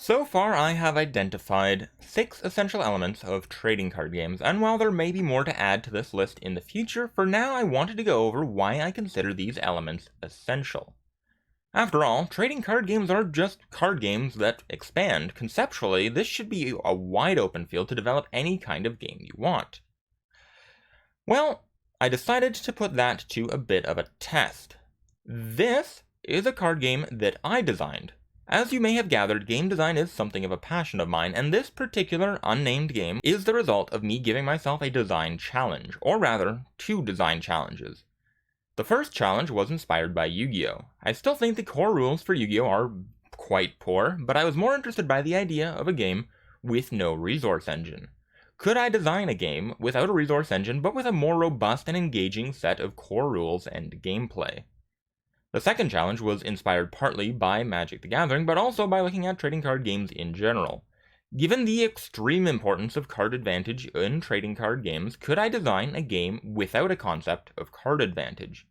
So far, I have identified 6 essential elements of trading card games, and while there may be more to add to this list in the future, for now I wanted to go over why I consider these elements essential. After all, trading card games are just card games that expand. Conceptually, this should be a wide open field to develop any kind of game you want. Well, I decided to put that to a bit of a test. This is a card game that I designed. As you may have gathered, game design is something of a passion of mine, and this particular unnamed game is the result of me giving myself a design challenge, or rather, 2 design challenges. The first challenge was inspired by Yu-Gi-Oh! I still think the core rules for Yu-Gi-Oh! Are quite poor, but I was more interested by the idea of a game with no resource engine. Could I design a game without a resource engine, but with a more robust and engaging set of core rules and gameplay? The second challenge was inspired partly by Magic the Gathering, but also by looking at trading card games in general. Given the extreme importance of card advantage in trading card games, could I design a game without a concept of card advantage?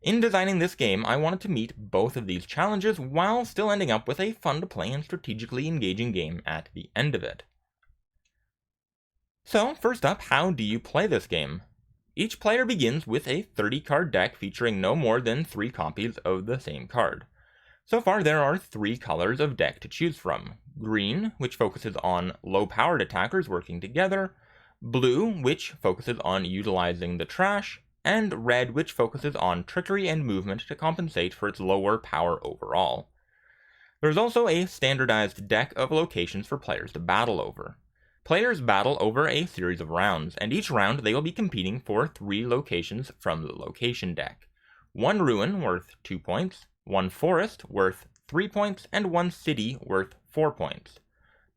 In designing this game, I wanted to meet both of these challenges while still ending up with a fun-to-play and strategically engaging game at the end of it. So, first up, how do you play this game? Each player begins with a 30-card deck featuring no more than 3 copies of the same card. So far, there are 3 colors of deck to choose from. Green, which focuses on low-powered attackers working together, blue, which focuses on utilizing the trash, and red, which focuses on trickery and movement to compensate for its lower power overall. There's also a standardized deck of locations for players to battle over. Players battle over a series of rounds, and each round they will be competing for 3 locations from the location deck. 1 ruin worth 2 points, 1 forest worth 3 points, and 1 city worth 4 points.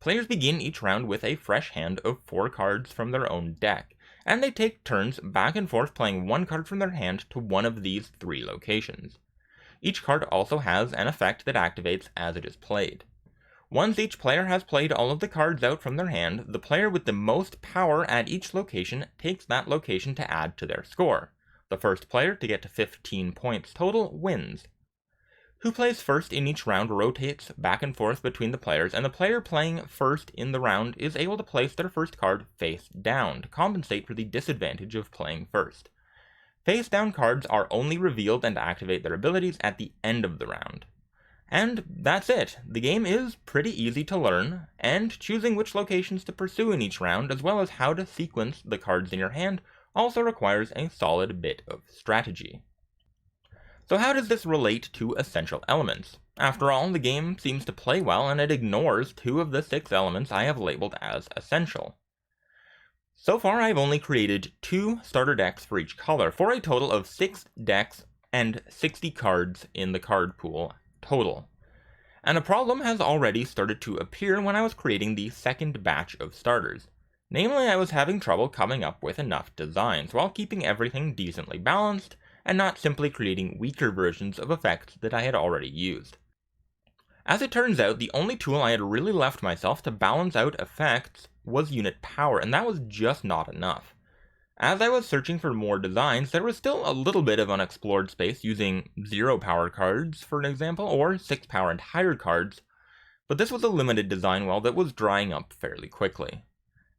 Players begin each round with a fresh hand of 4 cards from their own deck, and they take turns back and forth playing 1 card from their hand to one of these 3 locations. Each card also has an effect that activates as it is played. Once each player has played all of the cards out from their hand, the player with the most power at each location takes that location to add to their score. The first player to get to 15 points total wins. Who plays first in each round rotates back and forth between the players, and the player playing first in the round is able to place their first card face down to compensate for the disadvantage of playing first. Face down cards are only revealed and activate their abilities at the end of the round. And that's it. The game is pretty easy to learn, and choosing which locations to pursue in each round, as well as how to sequence the cards in your hand, also requires a solid bit of strategy. So how does this relate to essential elements? After all, the game seems to play well, and it ignores 2 of the 6 elements I have labeled as essential. So far, I've only created 2 starter decks for each color, for a total of 6 decks and 60 cards in the card pool total. And a problem has already started to appear when I was creating the second batch of starters. Namely, I was having trouble coming up with enough designs while keeping everything decently balanced and not simply creating weaker versions of effects that I had already used. As it turns out, the only tool I had really left myself to balance out effects was unit power, and that was just not enough. As I was searching for more designs, there was still a little bit of unexplored space using 0 power cards, for an example, or 6 power and higher cards, but this was a limited design well that was drying up fairly quickly.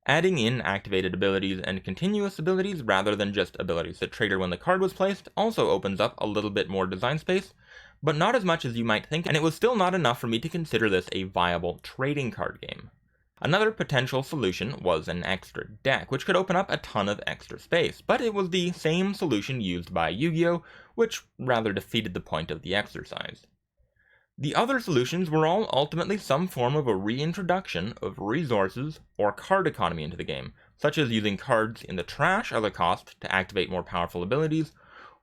Adding in activated abilities and continuous abilities rather than just abilities that trigger when the card was placed also opens up a little bit more design space, but not as much as you might think, and it was still not enough for me to consider this a viable trading card game. Another potential solution was an extra deck, which could open up a ton of extra space, but it was the same solution used by Yu-Gi-Oh!, which rather defeated the point of the exercise. The other solutions were all ultimately some form of a reintroduction of resources or card economy into the game, such as using cards in the trash as a cost to activate more powerful abilities,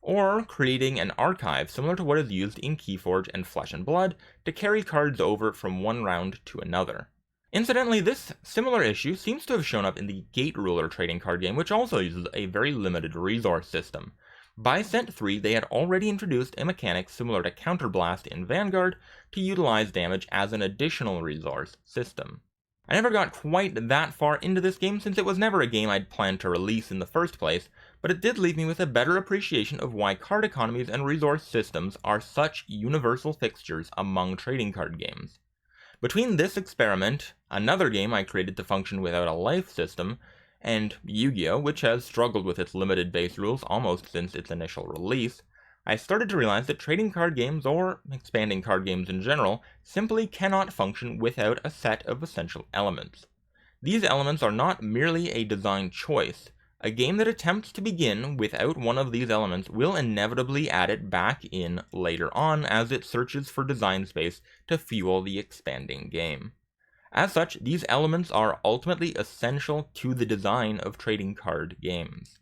or creating an archive similar to what is used in Keyforge and Flesh and Blood to carry cards over from one round to another. Incidentally, this similar issue seems to have shown up in the Gate Ruler trading card game, which also uses a very limited resource system. By Cent 3, they had already introduced a mechanic similar to Counterblast in Vanguard to utilize damage as an additional resource system. I never got quite that far into this game since it was never a game I'd planned to release in the first place, but it did leave me with a better appreciation of why card economies and resource systems are such universal fixtures among trading card games. Between this experiment, another game I created to function without a life system, and Yu-Gi-Oh!, which has struggled with its limited base rules almost since its initial release, I started to realize that trading card games, or expanding card games in general, simply cannot function without a set of essential elements. These elements are not merely a design choice. A game that attempts to begin without one of these elements will inevitably add it back in later on as it searches for design space to fuel the expanding game. As such, these elements are ultimately essential to the design of trading card games.